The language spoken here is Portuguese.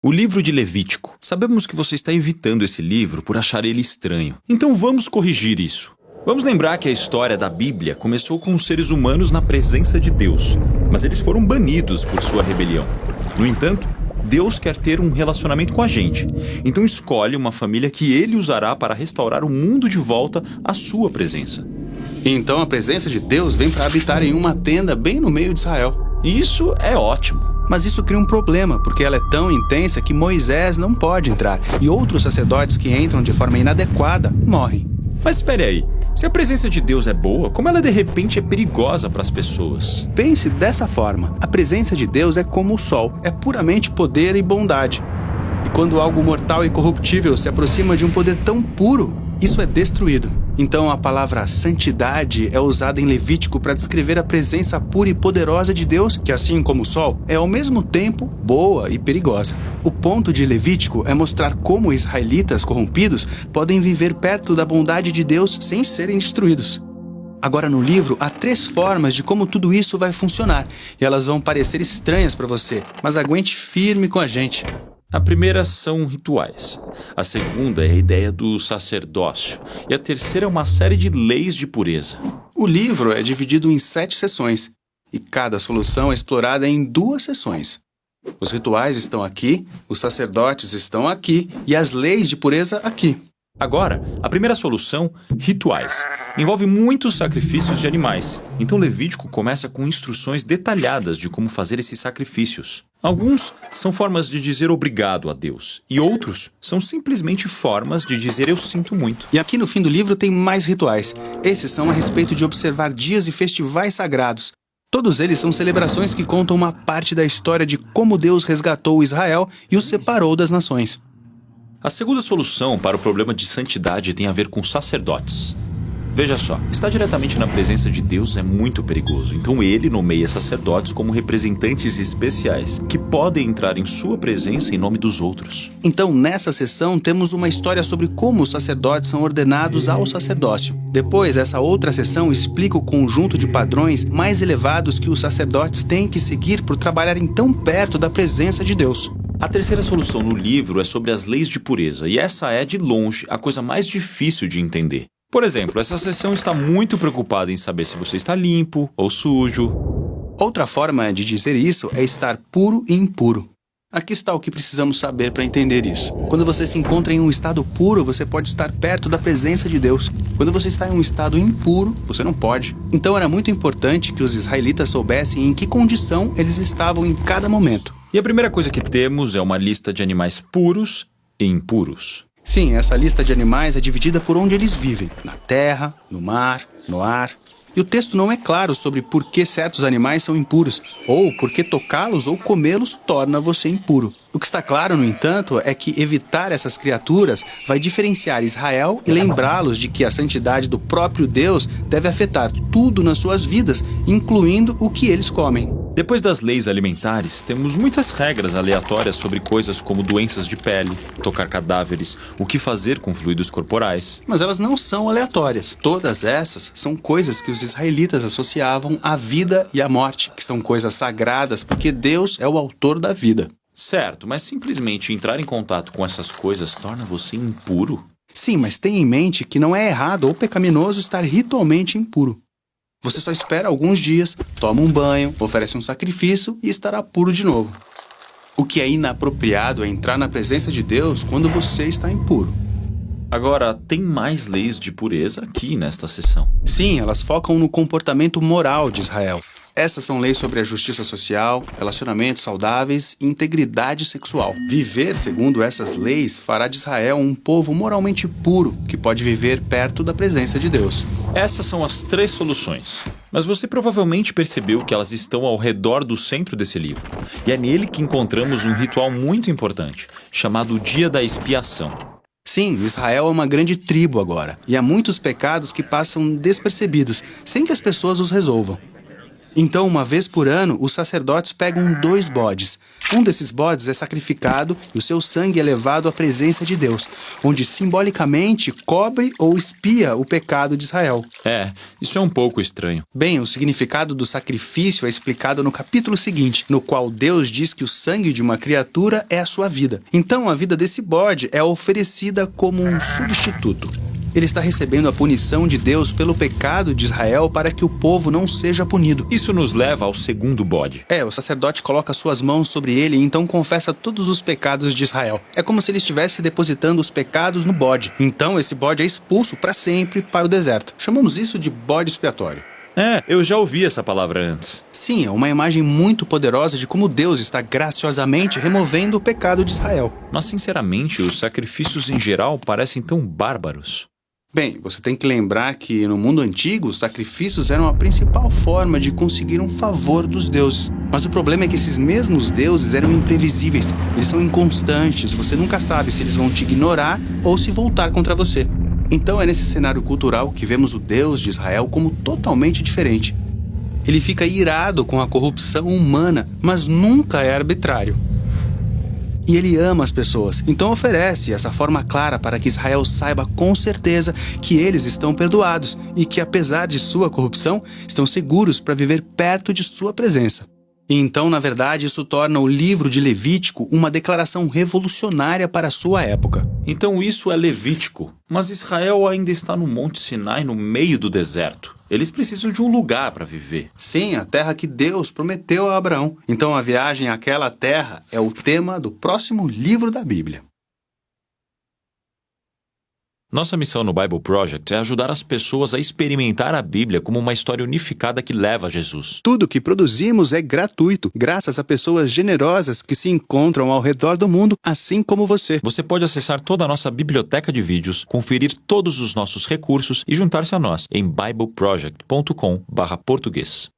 O livro de Levítico. Sabemos que você está evitando esse livro por achar ele estranho. Então vamos corrigir isso. Vamos lembrar que a história da Bíblia começou com os seres humanos na presença de Deus, mas eles foram banidos por sua rebelião. No entanto, Deus quer ter um relacionamento com a gente. Então escolhe uma família que ele usará para restaurar o mundo de volta à sua presença. Então a presença de Deus vem para habitar em uma tenda bem no meio de Israel. Isso é ótimo. Mas isso cria um problema, porque ela é tão intensa que Moisés não pode entrar e outros sacerdotes que entram de forma inadequada morrem. Mas espere aí, se a presença de Deus é boa, como ela de repente é perigosa para as pessoas? Pense dessa forma, a presença de Deus é como o sol, é puramente poder e bondade. E quando algo mortal e corruptível se aproxima de um poder tão puro, isso é destruído. Então a palavra santidade é usada em Levítico para descrever a presença pura e poderosa de Deus, que assim como o sol, é ao mesmo tempo boa e perigosa. O ponto de Levítico é mostrar como israelitas corrompidos podem viver perto da bondade de Deus sem serem destruídos. Agora no livro há 3 formas de como tudo isso vai funcionar, e elas vão parecer estranhas para você, mas aguente firme com a gente. A primeira são rituais. A segunda é a ideia do sacerdócio. E a terceira é uma série de leis de pureza. O livro é dividido em 7 seções, e cada solução é explorada em 2 seções. Os rituais estão aqui, os sacerdotes estão aqui, e as leis de pureza aqui. Agora, a primeira solução, rituais, envolve muitos sacrifícios de animais. Então Levítico começa com instruções detalhadas de como fazer esses sacrifícios. Alguns são formas de dizer obrigado a Deus, e outros são simplesmente formas de dizer eu sinto muito. E aqui no fim do livro tem mais rituais. Esses são a respeito de observar dias e festivais sagrados. Todos eles são celebrações que contam uma parte da história de como Deus resgatou Israel e os separou das nações. A segunda solução para o problema de santidade tem a ver com sacerdotes. Veja só, estar diretamente na presença de Deus é muito perigoso, então ele nomeia sacerdotes como representantes especiais que podem entrar em sua presença em nome dos outros. Então, nessa sessão, temos uma história sobre como os sacerdotes são ordenados ao sacerdócio. Depois, essa outra sessão explica o conjunto de padrões mais elevados que os sacerdotes têm que seguir por trabalharem tão perto da presença de Deus. A terceira solução no livro é sobre as leis de pureza, e essa é, de longe, a coisa mais difícil de entender. Por exemplo, essa seção está muito preocupada em saber se você está limpo ou sujo. Outra forma de dizer isso é estar puro e impuro. Aqui está o que precisamos saber para entender isso. Quando você se encontra em um estado puro, você pode estar perto da presença de Deus. Quando você está em um estado impuro, você não pode. Então era muito importante que os israelitas soubessem em que condição eles estavam em cada momento. E a primeira coisa que temos é uma lista de animais puros e impuros. Sim, essa lista de animais é dividida por onde eles vivem, na terra, no mar, no ar. E o texto não é claro sobre por que certos animais são impuros, ou por que tocá-los ou comê-los torna você impuro. O que está claro, no entanto, é que evitar essas criaturas vai diferenciar Israel e lembrá-los de que a santidade do próprio Deus deve afetar tudo nas suas vidas, incluindo o que eles comem. Depois das leis alimentares, temos muitas regras aleatórias sobre coisas como doenças de pele, tocar cadáveres, o que fazer com fluidos corporais. Mas elas não são aleatórias. Todas essas são coisas que os israelitas associavam à vida e à morte, que são coisas sagradas porque Deus é o autor da vida. Certo, mas simplesmente entrar em contato com essas coisas torna você impuro? Sim, mas tenha em mente que não é errado ou pecaminoso estar ritualmente impuro. Você só espera alguns dias, toma um banho, oferece um sacrifício e estará puro de novo. O que é inapropriado é entrar na presença de Deus quando você está impuro. Agora, tem mais leis de pureza aqui nesta seção. Sim, elas focam no comportamento moral de Israel. Essas são leis sobre a justiça social, relacionamentos saudáveis e integridade sexual. Viver segundo essas leis fará de Israel um povo moralmente puro, que pode viver perto da presença de Deus. Essas são as 3 soluções, mas você provavelmente percebeu que elas estão ao redor do centro desse livro. E é nele que encontramos um ritual muito importante, chamado Dia da Expiação. Sim, Israel é uma grande tribo agora, e há muitos pecados que passam despercebidos, sem que as pessoas os resolvam. Então, uma vez por ano, os sacerdotes pegam 2 bodes. Um desses bodes é sacrificado e o seu sangue é levado à presença de Deus, onde simbolicamente cobre ou expia o pecado de Israel. Isso é um pouco estranho. Bem, o significado do sacrifício é explicado no capítulo seguinte, no qual Deus diz que o sangue de uma criatura é a sua vida. Então, a vida desse bode é oferecida como um substituto. Ele está recebendo a punição de Deus pelo pecado de Israel para que o povo não seja punido. Isso nos leva ao segundo bode. O sacerdote coloca suas mãos sobre ele e então confessa todos os pecados de Israel. É como se ele estivesse depositando os pecados no bode. Então esse bode é expulso para sempre para o deserto. Chamamos isso de bode expiatório. Eu já ouvi essa palavra antes. Sim, é uma imagem muito poderosa de como Deus está graciosamente removendo o pecado de Israel. Mas, sinceramente, os sacrifícios em geral parecem tão bárbaros. Bem, você tem que lembrar que no mundo antigo, os sacrifícios eram a principal forma de conseguir um favor dos deuses. Mas o problema é que esses mesmos deuses eram imprevisíveis, eles são inconstantes, você nunca sabe se eles vão te ignorar ou se voltar contra você. Então é nesse cenário cultural que vemos o Deus de Israel como totalmente diferente. Ele fica irado com a corrupção humana, mas nunca é arbitrário. E ele ama as pessoas, então oferece essa forma clara para que Israel saiba com certeza que eles estão perdoados e que, apesar de sua corrupção, estão seguros para viver perto de sua presença. E então, na verdade, isso torna o livro de Levítico uma declaração revolucionária para a sua época. Então isso é Levítico, mas Israel ainda está no Monte Sinai, no meio do deserto. Eles precisam de um lugar para viver. Sim, a terra que Deus prometeu a Abraão. Então a viagem àquela terra é o tema do próximo livro da Bíblia. Nossa missão no Bible Project é ajudar as pessoas a experimentar a Bíblia como uma história unificada que leva a Jesus. Tudo que produzimos é gratuito, graças a pessoas generosas que se encontram ao redor do mundo, assim como você. Você pode acessar toda a nossa biblioteca de vídeos, conferir todos os nossos recursos e juntar-se a nós em bibleproject.com/português.